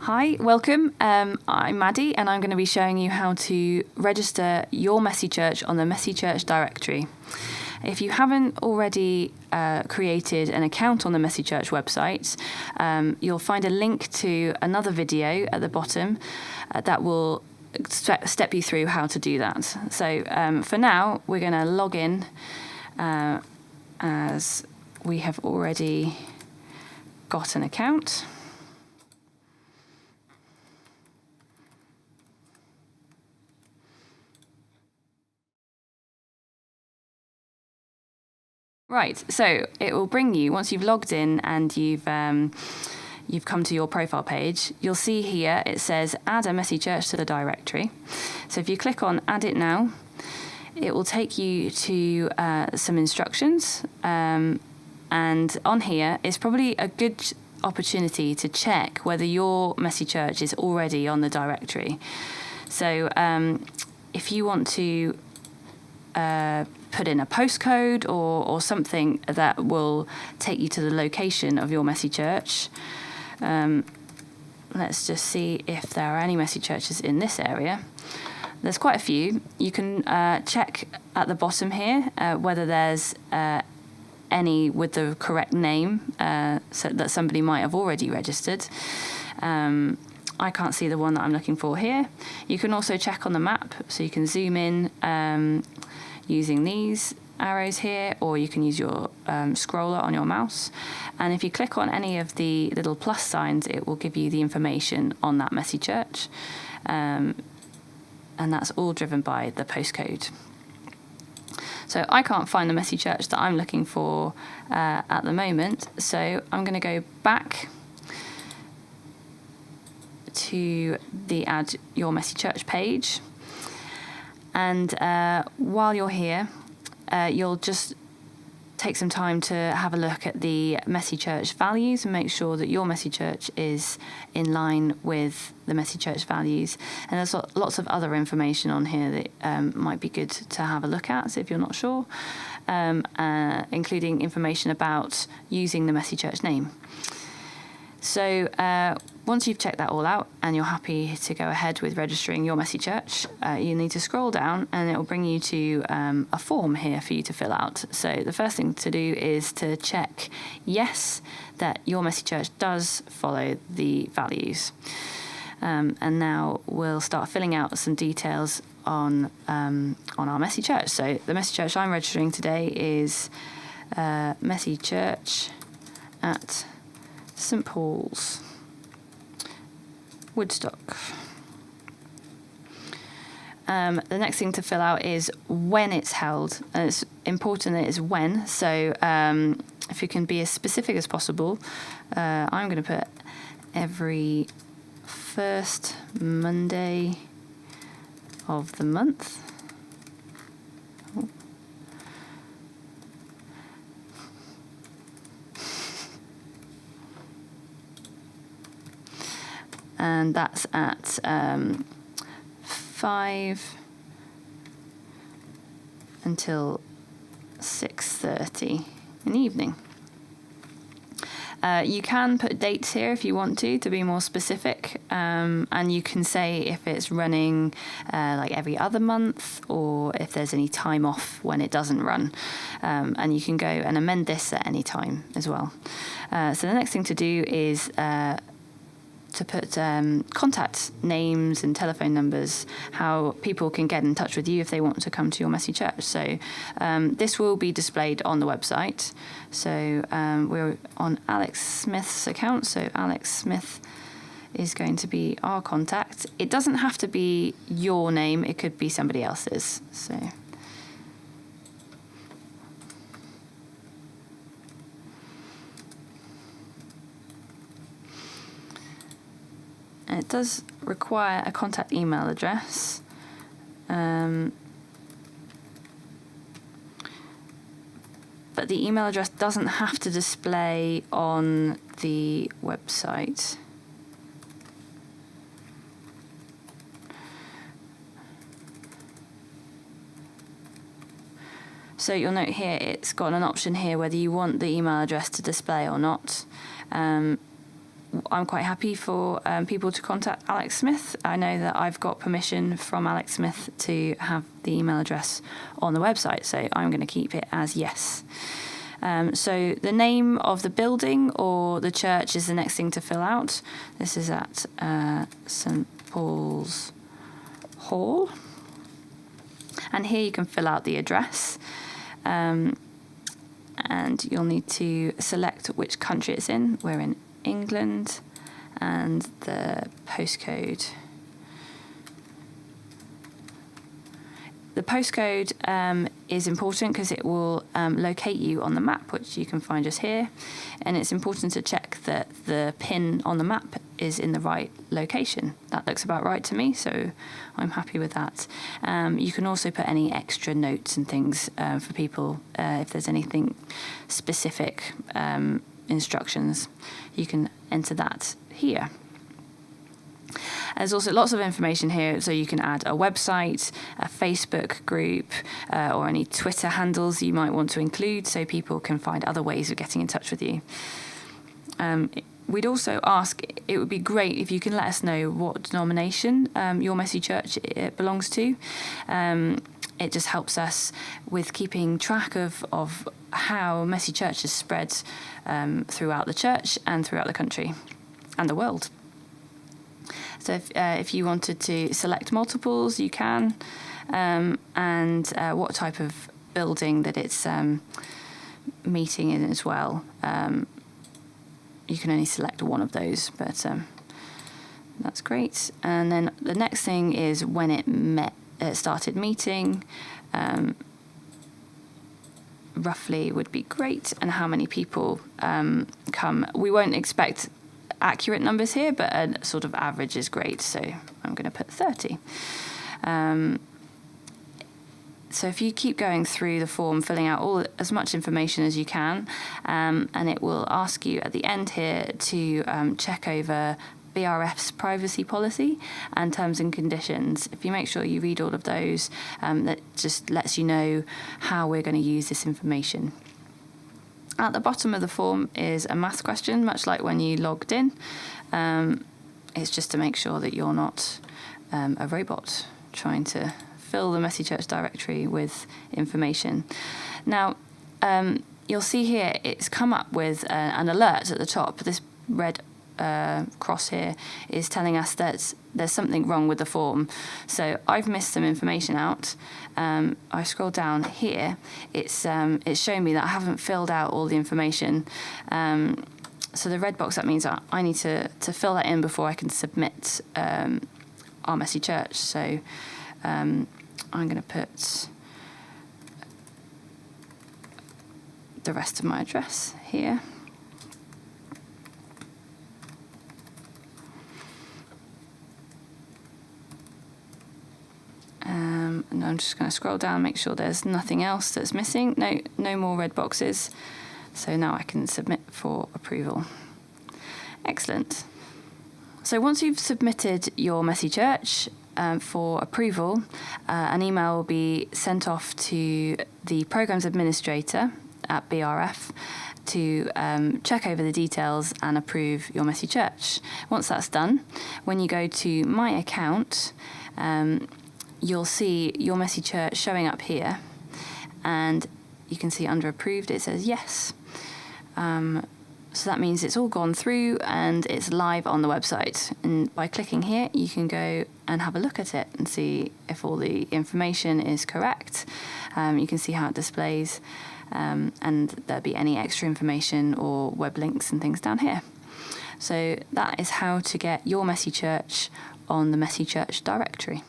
Hi, welcome. I'm Maddie, and I'm going to be showing you how to register your Messy Church on the Messy Church directory. If you haven't already created an account on the Messy Church website, you'll find a link to another video at the bottom that will step you through how to do that. So for now, we're going to log in as we have already got an account. Right, so it will bring you, once you've logged in and you've come to your profile page, you'll see here it says add a Messy Church to the directory. So if you click on add it now, it will take you to some instructions, and on here is probably a good opportunity to check whether your Messy Church is already on the directory. So if you want to put in a postcode or something that will take you to the location of your Messy Church. Let's just see if there are any Messy Churches in this area. There's quite a few. You can check at the bottom here whether there's any with the correct name, so that somebody might have already registered. I can't see the one that I'm looking for here. You can also check on the map, so you can zoom in using these arrows here, or you can use your scroller on your mouse. And if you click on any of the little plus signs, it will give you the information on that Messy Church. And that's all driven by the postcode. So I can't find the Messy Church that I'm looking for at the moment. So I'm going to go back to the Add Your Messy Church page. And while you're here, you'll just take some time to have a look at the Messy Church values and make sure that your Messy Church is in line with the Messy Church values. And there's lots of other information on here that might be good to have a look at, so if you're not sure, including information about using the Messy Church name. So once you've checked that all out and you're happy to go ahead with registering your Messy Church, you need to scroll down and it will bring you to a form here for you to fill out. So the first thing to do is to check yes, that your Messy Church does follow the values. And now we'll start filling out some details on our Messy Church. So the Messy Church I'm registering today is Messy Church at St Paul's, Woodstock. The next thing to fill out is when it's held, and it's important that it's when. So if you can be as specific as possible, I'm going to put every first Monday of the month. And that's at 5 until 6:30 in the evening. You can put dates here if you want to be more specific, and you can say if it's running like every other month or if there's any time off when it doesn't run. And you can go and amend this at any time as well. So the next thing to do is to put contact names and telephone numbers, how people can get in touch with you if they want to come to your Messy Church. So this will be displayed on the website. So we're on Alex Smith's account. So Alex Smith is going to be our contact. It doesn't have to be your name. It could be somebody else's. So it does require a contact email address. But the email address doesn't have to display on the website. So you'll note here it's got an option here whether you want the email address to display or not. I'm quite happy for people to contact Alex Smith. I know that I've got permission from Alex Smith to have the email address on the website, so I'm going to keep it as yes. So the name of the building or the church is the next thing to fill out. This is at St Paul's Hall. And here you can fill out the address. And you'll need to select which country it's in. We're in England, and the postcode. The postcode is important because it will locate you on the map, which you can find just here. And it's important to check that the pin on the map is in the right location. That looks about right to me, so I'm happy with that. You can also put any extra notes and things for people if there's anything specific instructions. You can enter that here. There's also lots of information here, so you can add a website, a Facebook group, or any Twitter handles you might want to include so people can find other ways of getting in touch with you. We'd also ask, it would be great if you can let us know what denomination your Messy Church it belongs to. It just helps us with keeping track of how Messy Church is spread throughout the church and throughout the country and the world. So if you wanted to select multiples, you can, and what type of building that it's meeting in as well. You can only select one of those, but that's great. And then the next thing is when it started meeting. Roughly would be great, and how many people come. We won't expect accurate numbers here, but a sort of average is great, so I'm going to put 30. So if you keep going through the form, filling out as much information as you can, and it will ask you at the end here to check over BRF's privacy policy and terms and conditions. If you make sure you read all of those, that just lets you know how we're going to use this information. At the bottom of the form is a math question, much like when you logged in. It's just to make sure that you're not a robot trying to fill the Messy Church directory with information. Now, you'll see here it's come up with an alert at the top. This red cross here is telling us that there's something wrong with the form. So I've missed some information out. I scroll down here. It's showing me that I haven't filled out all the information. So the red box, that means I need to fill that in before I can submit our Messy Church. So I'm going to put the rest of my address here. And I'm just going to scroll down, make sure there's nothing else that's missing. No more red boxes. So now I can submit for approval. Excellent. So once you've submitted your Messy Church for approval, an email will be sent off to the Programs Administrator at BRF to check over the details and approve your Messy Church. Once that's done, when you go to My Account, you'll see your Messy Church showing up here, and you can see under approved it says yes. So that means it's all gone through and it's live on the website. And by clicking here, you can go and have a look at it and see if all the information is correct. You can see how it displays, and there'll be any extra information or web links and things down here. So that is how to get your Messy Church on the Messy Church directory.